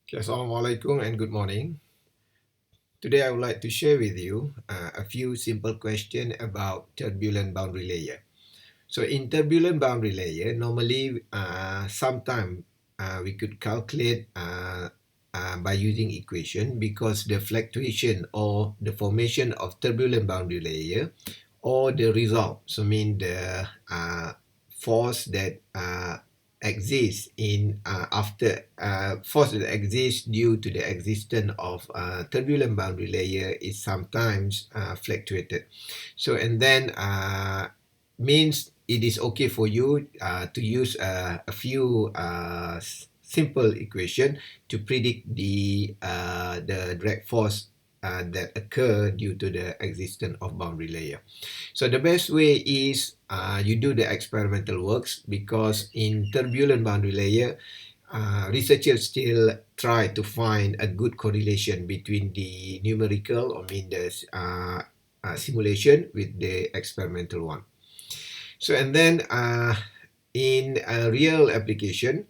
Okay, Assalamualaikum and good morning. Today I would like to share with you a few simple questions about turbulent boundary layer. So in turbulent boundary layer, normally sometime we could calculate by using equation because the fluctuation or the formation of turbulent boundary layer or the result, so mean the force that exists in after force that exists due to the existence of turbulent boundary layer is sometimes fluctuated. So and then means it is okay for you to use a few simple equation to predict the drag force that occur due to the existence of boundary layer. So the best way is you do the experimental works because in turbulent boundary layer, researchers still try to find a good correlation between the numerical, or mean the simulation with the experimental one. So and then in a real application,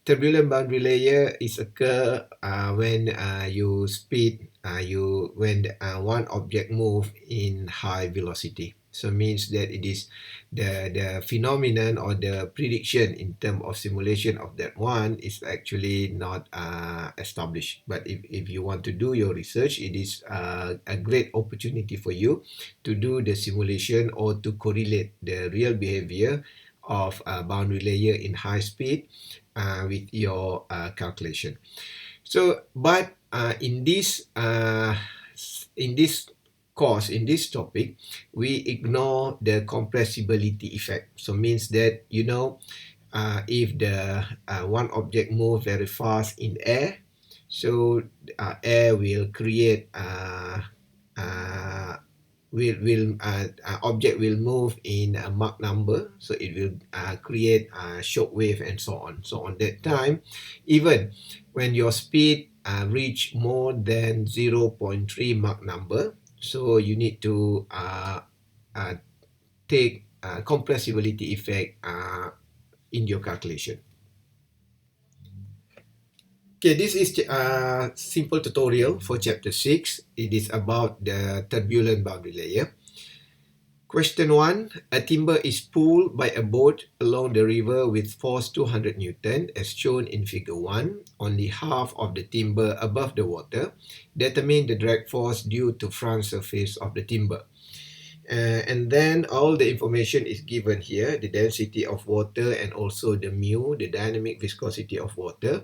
turbulent boundary layer is occur when you speed when one object move in high velocity. So means that it is the phenomenon or the prediction in terms of simulation of that one is actually not established. But if you want to do your research, it is a great opportunity for you to do the simulation or to correlate the real behavior of a boundary layer in high speed with your calculation. So, but in this course, in this topic, we ignore the compressibility effect. So means that if the one object move very fast in air, so air will create object will move in a Mach number, so it will create a shock wave and so on. So on that time, even when your speed reach more than 0.3 Mach number, so you need to take compressibility effect in your calculation. Okay, this is a simple tutorial for chapter 6. It is about the turbulent boundary layer. Question 1. A timber is pulled by a boat along the river with force 200 Newton as shown in figure 1. Only half of the timber above the water. Determine the drag force due to front surface of the timber. And then all the information is given here, the density of water and also the mu, the dynamic viscosity of water.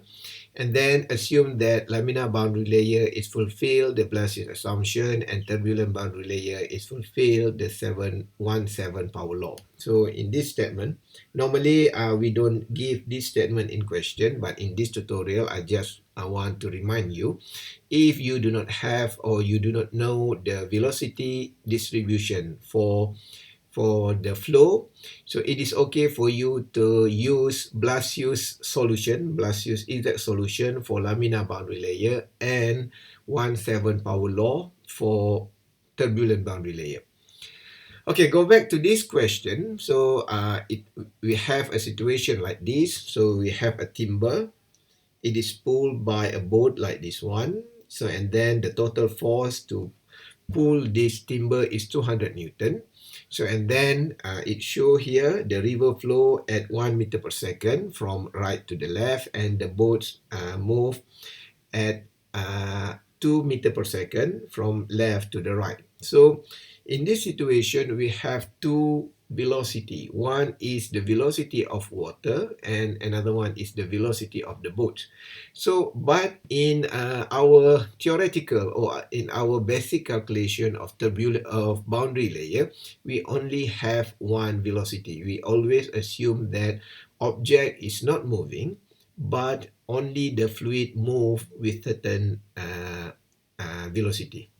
And then assume that laminar boundary layer is fulfilled, the Blasius assumption, and turbulent boundary layer is fulfilled, the 717 power law. So in this statement, normally we don't give this statement in question, but in this tutorial, I want to remind you, if you do not have or you do not know the velocity distribution for the flow, so it is okay for you to use Blasius solution, Blasius exact solution for laminar boundary layer and 17 power law for turbulent boundary layer. Okay, go back to this question. So we have a situation like this. So we have a timber. It is pulled by a boat like this one. So and then the total force to pull this timber is 200 Newton. So and then it show here the river flow at 1 meter per second from right to the left, and the boats move at 2 meter per second from left to the right. So in this situation, we have two velocity. One is the velocity of water and another one is the velocity of the boat. So, but in our theoretical or in our basic calculation of boundary layer, we only have one velocity. We always assume that object is not moving, but only the fluid move with certain velocity.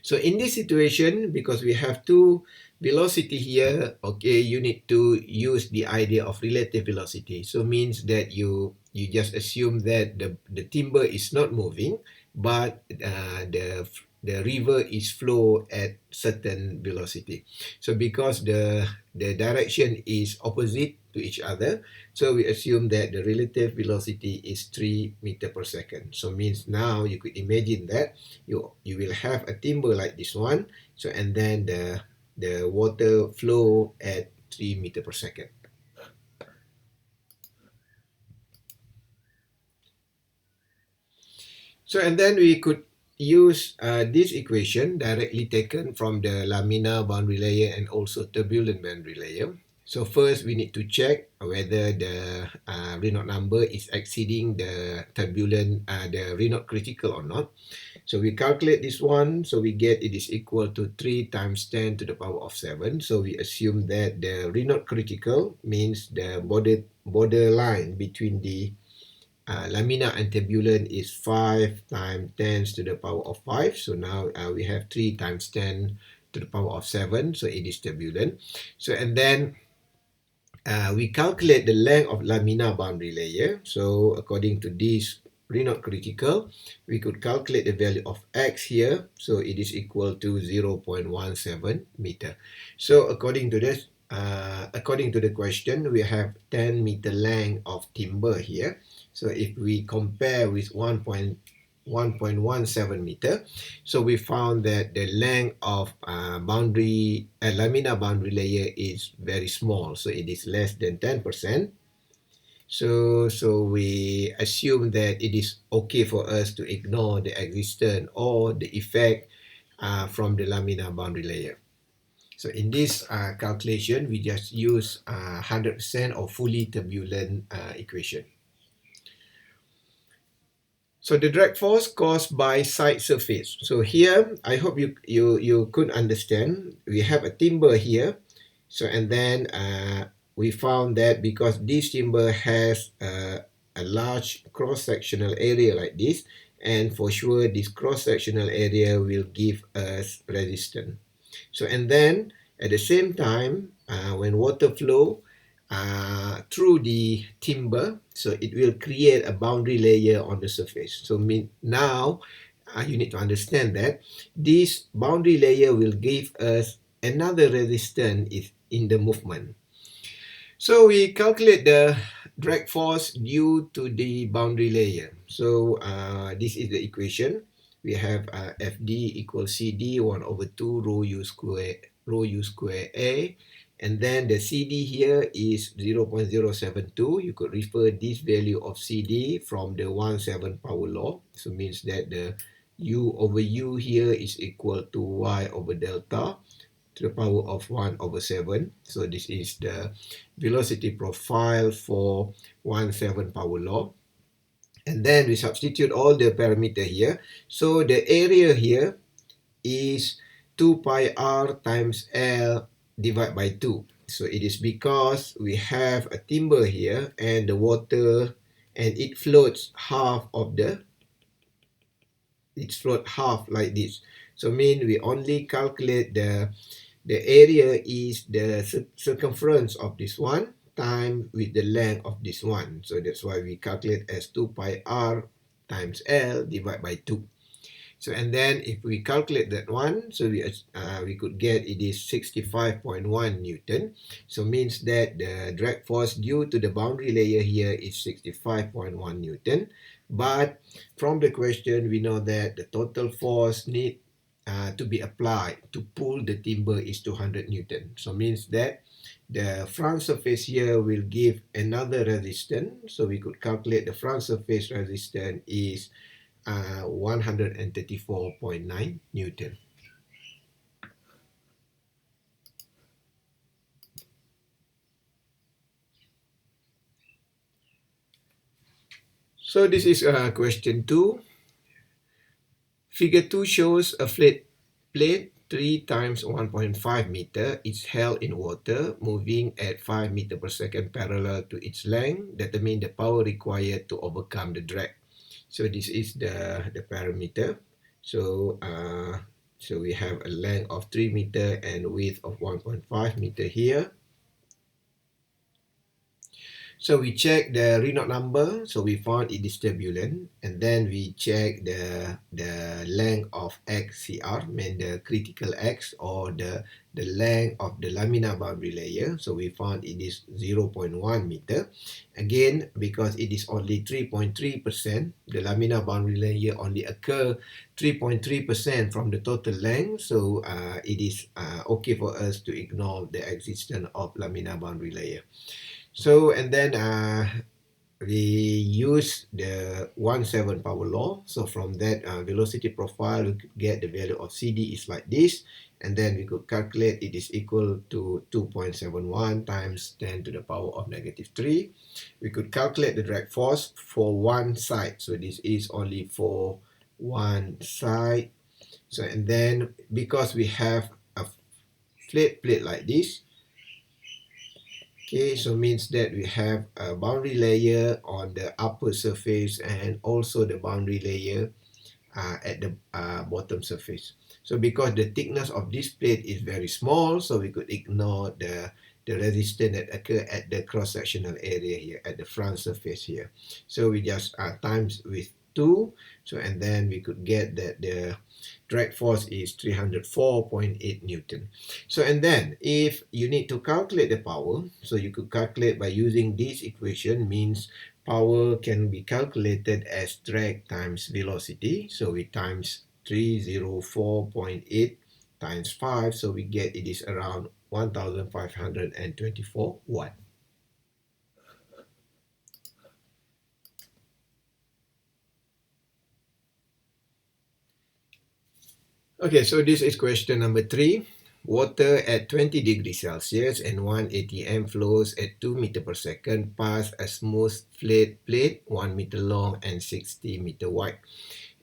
So in this situation, because we have two velocity here, okay, you need to use the idea of relative velocity. So means that you just assume that the timber is not moving, but the river is flow at certain velocity. So because the direction is opposite to each other. So we assume that the relative velocity is 3 meter per second. So means now you could imagine that you will have a timber like this one. So and then the water flow at 3 meter per second. So and then we could use this equation directly taken from the laminar boundary layer and also turbulent boundary layer. So first we need to check whether the Reynolds number is exceeding the turbulent, the Reynolds critical or not. So we calculate this one, so we get it is equal to 3 times 10 to the power of 7. So we assume that the Reynolds critical means the borderline between the laminar and turbulent is 5 times 10 to the power of 5. So now we have 3 times 10 to the power of 7. So it is turbulent. So and then we calculate the length of laminar boundary layer. So according to this Reynolds critical, we could calculate the value of x here. So it is equal to 0.17 meter. So according to this, according to the question, we have 10 meter length of timber here. So if we compare with 1.17 meter, so we found that the length of laminar boundary layer is very small. So it is less than 10%. So we assume that it is okay for us to ignore the existence or the effect from the laminar boundary layer. So in this calculation, we just use 100% of fully turbulent equation. So the drag force caused by side surface. So here, I hope you could understand. We have a timber here. So and then we found that because this timber has a large cross-sectional area like this, and for sure this cross-sectional area will give us resistance. So and then at the same time, when water flow through the timber, so it will create a boundary layer on the surface. So now you need to understand that this boundary layer will give us another resistance in the movement. So we calculate the drag force due to the boundary layer. So this is the equation. We have FD equals CD 1 over 2 rho U square A. And then the CD here is 0.072. You could refer this value of CD from the 1/7 power law. So means that the U over U here is equal to Y over delta to the power of 1/7. So this is the velocity profile for 1/7 power law. And then we substitute all the parameter here. So the area here is 2 pi r times L divided by 2. So it is because we have a timber here and the water, and it floats half like this. So mean we only calculate the area is the circumference of this one times with the length of this one. So that's why we calculate as 2 pi r times L divided by 2. So and then if we calculate that one, so we could get it is 65.1 Newton. So means that the drag force due to the boundary layer here is 65.1 Newton. But from the question, we know that the total force need to be applied to pull the timber is 200 Newton. So means that the front surface here will give another resistance. So we could calculate the front surface resistance is 134.9 Newton. So this is question 2. Figure 2 shows a flat plate 3 times 1.5 meter. It's held in water, moving at 5 meter per second parallel to its length. Determine the power required to overcome the drag. So this is the parameter. So so we have a length of 3 meter and width of 1.5 meter here. So we check the Reynolds number, so we found it is turbulent, and then we check the length of XCR, mean the critical X, or the length of the laminar boundary layer. So we found it is 0.1 meter. Again, because it is only 3.3%, the laminar boundary layer only occur 3.3% from the total length. So it is okay for us to ignore the existence of laminar boundary layer. So, and then we use the 1/7 power law. So from that velocity profile, we could get the value of CD is like this. And then we could calculate it is equal to 2.71 times 10 to the power of -3. We could calculate the drag force for one side. So this is only for one side. So, and then because we have a flat plate like this, okay, so means that we have a boundary layer on the upper surface and also the boundary layer at the bottom surface. So because the thickness of this plate is very small, so we could ignore the resistance that occur at the cross-sectional area here, at the front surface here. So we just times with 2, so and then we could get that the drag force is 304.8 Newton. So and then if you need to calculate the power, so you could calculate by using this equation, means power can be calculated as drag times velocity. So we times 304.8 times 5, so we get it is around 1524 watt. Okay, so this is question number 3. Water at 20 degrees Celsius and 1 atm flows at 2 meter per second past a smooth flat plate 1 meter long and 60 meter wide.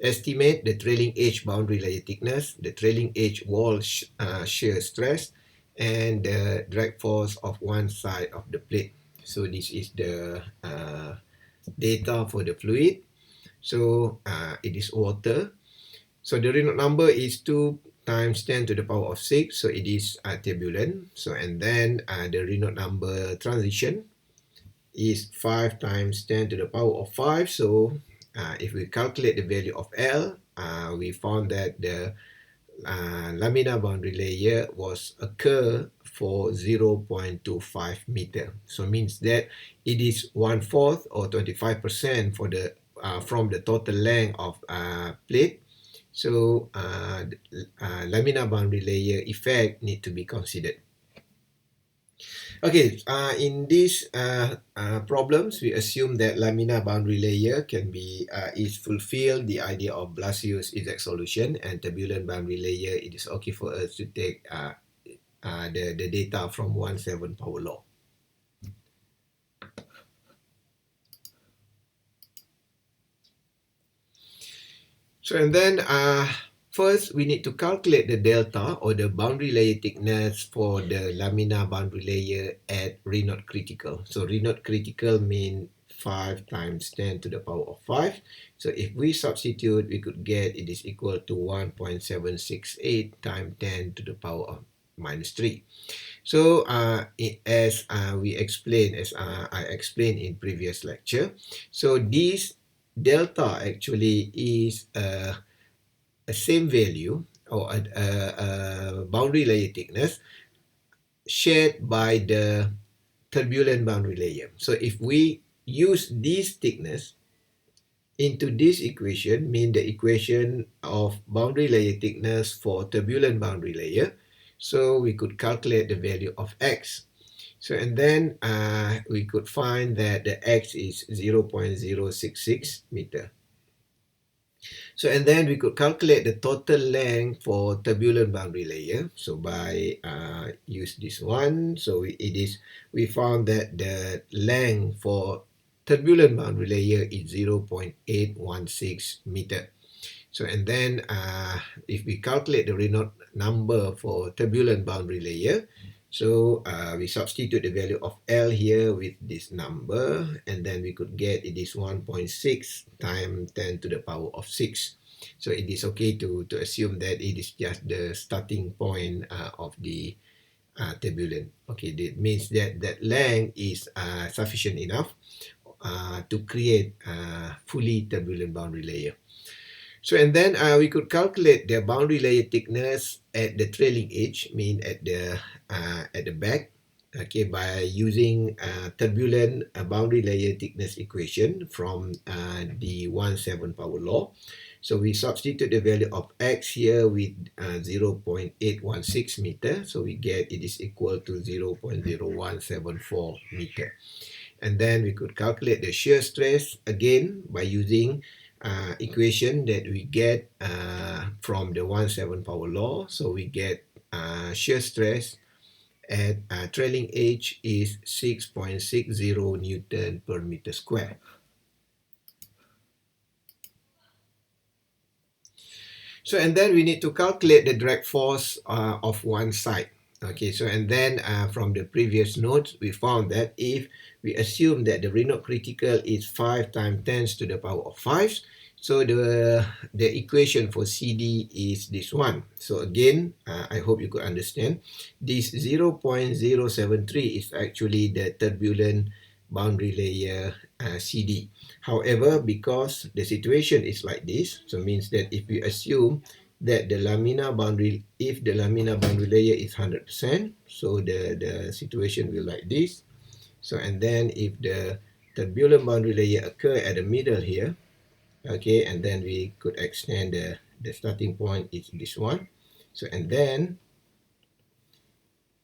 Estimate the trailing edge boundary layer thickness, the trailing edge wall shear stress, and the drag force of one side of the plate. So this is the data for the fluid. So it is water. So the Reynolds number is 2 times 10 to the power of 6. So it is turbulent. So and then the Reynolds number transition is 5 times 10 to the power of 5. So if we calculate the value of L, we found that the laminar boundary layer was occur for 0.25 meter. So means that it is 1/4 or 25% for the from the total length of plate. So laminar boundary layer effect need to be considered. Okay, in these problems, we assume that laminar boundary layer can be is fulfill the idea of Blasius exact solution, and turbulent boundary layer, it is okay for us to take the data from 1/7 power law. So and then first we need to calculate the delta or the boundary layer thickness for the laminar boundary layer at Reynolds critical. So Reynolds critical mean 5 times 10 to the power of 5. So if we substitute, we could get it is equal to 1.768 times 10 to the power of -3. So as we explained, as I explained in previous lecture, so this delta actually is a same value or a boundary layer thickness shared by the turbulent boundary layer. So if we use this thickness into this equation, mean the equation of boundary layer thickness for turbulent boundary layer, so we could calculate the value of x. So and then we could find that the x is 0.066 meter. So and then we could calculate the total length for turbulent boundary layer. So by use this one, so we found that the length for turbulent boundary layer is 0.816 meter. So and then if we calculate the Reynolds number for turbulent boundary layer, so we substitute the value of L here with this number, and then we could get it is 1.6 times 10 to the power of 6. So it is okay to assume that it is just the starting point of the turbulent. Okay, that means that that length is sufficient enough to create a fully turbulent boundary layer. So and then we could calculate the boundary layer thickness at the trailing edge, mean at the back, okay, by using turbulent boundary layer thickness equation from the 1/7 power law. So we substitute the value of x here with 0.816 meter. So we get it is equal to 0.0174 meter. And then we could calculate the shear stress again by using equation that we get from the 1/7 power law. So we get shear stress at trailing edge is 6.60 Newton per meter square. So and then we need to calculate the drag force of one side. Okay, so and then from the previous notes, we found that if we assume that the Reynolds critical is 5 times 10 to the power of 5, so the equation for CD is this one. So again, I hope you could understand. This 0.073 is actually the turbulent boundary layer CD. However, because the situation is like this, so means that if we assume that the laminar boundary, if the laminar boundary layer is 100%, so the situation will like this. So and then if the turbulent boundary layer occur at the middle here, okay, and then we could extend the starting point is this one. So and then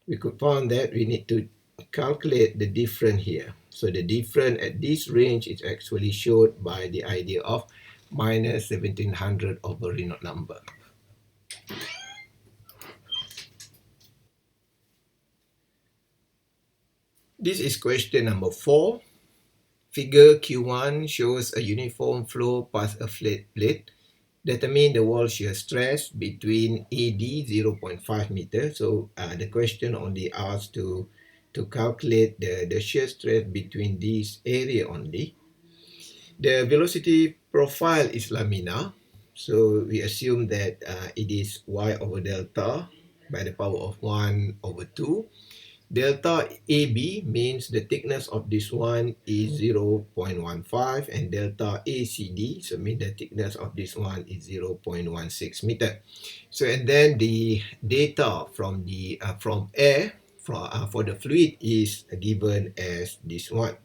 we could find that we need to calculate the difference here. So the difference at this range is actually shown by the idea of minus 1700 over Reynolds number. This is question number 4. Figure Q1 shows a uniform flow past a flat plate. Determine the wall shear stress between AD 0.5 meter. So the question only asks to calculate the shear stress between this area only. The velocity profile is laminar. So we assume that it is y over delta by the power of 1 over 2. Delta AB means the thickness of this one is 0.15 and delta ACD, so mean the thickness of this one is 0.16 meter. So and then the data from the from air for the fluid is given as this one.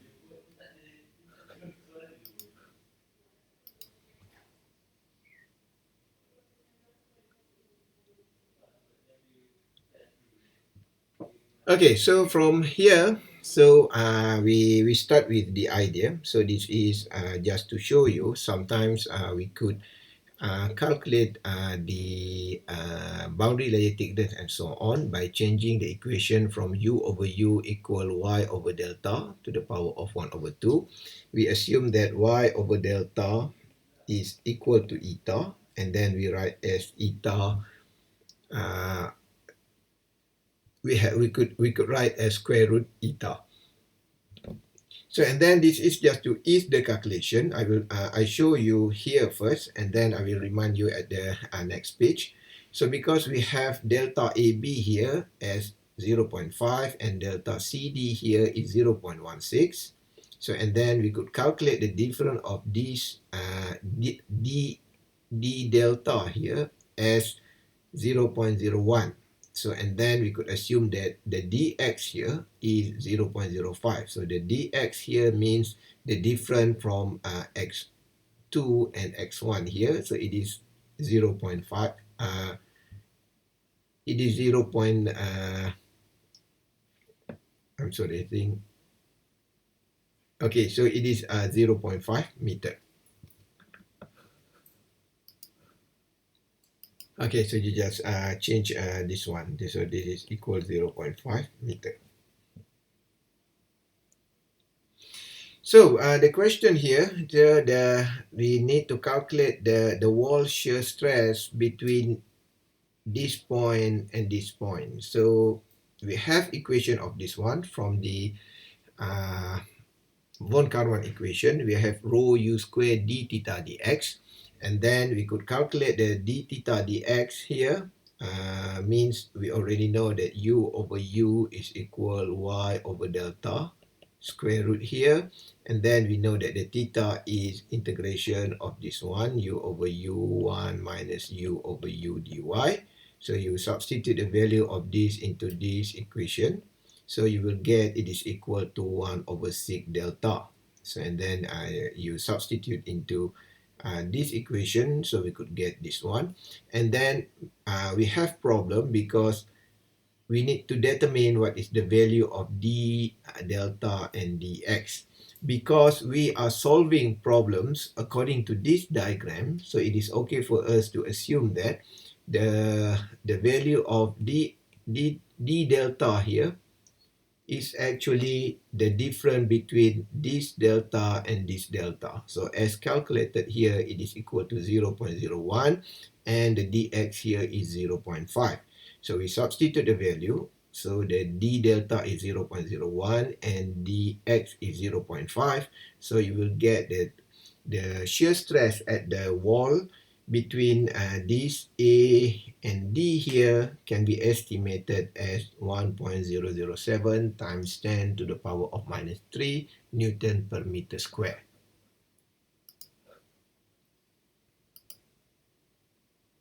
Okay, so from here, so we start with the idea. So this is just to show you, sometimes we could calculate the boundary layer thickness and so on by changing the equation from u over u equal y over delta to the power of 1 over 2. We assume that y over delta is equal to eta, and then we write as eta. We could write as square root eta. So and then this is just to ease the calculation. I show you here first, and then I will remind you at the next page. So because we have delta AB here as 0.5 and delta CD here is 0.16. So and then we could calculate the difference of these d delta here as 0.01. So and then we could assume that the dx here is 0.05. So the dx here means the difference from x2 and x1 here. So it is 0.5. It is 0. I'm sorry, I think. Okay, so it is 0.5 meter. Okay, so you just change this one. So this is equal 0.5 meter. So the question here, we need to calculate the wall shear stress between this point and this point. So we have equation of this one from the von Karman equation. We have rho u squared d theta dx. And then we could calculate the d theta dx here means we already know that u over u is equal y over delta square root here, and then we know that the theta is integration of this one, u over u1 minus u over u dy. So you substitute the value of this into this equation, so you will get it is equal to 1 over sec delta. So and then you substitute into this equation, so we could get this one. And then we have problem because we need to determine what is the value of d delta and dx. Because we are solving problems according to this diagram, so it is okay for us to assume that the value of d delta here is actually the difference between this delta and this delta. So as calculated here, it is equal to 0.01 and the dx here is 0.5. So we substitute the value. So the d delta is 0.01 and dx is 0.5. So you will get that the shear stress at the wall between this A and D here can be estimated as 1.007 times 10 to the power of minus 3 Newton per meter square.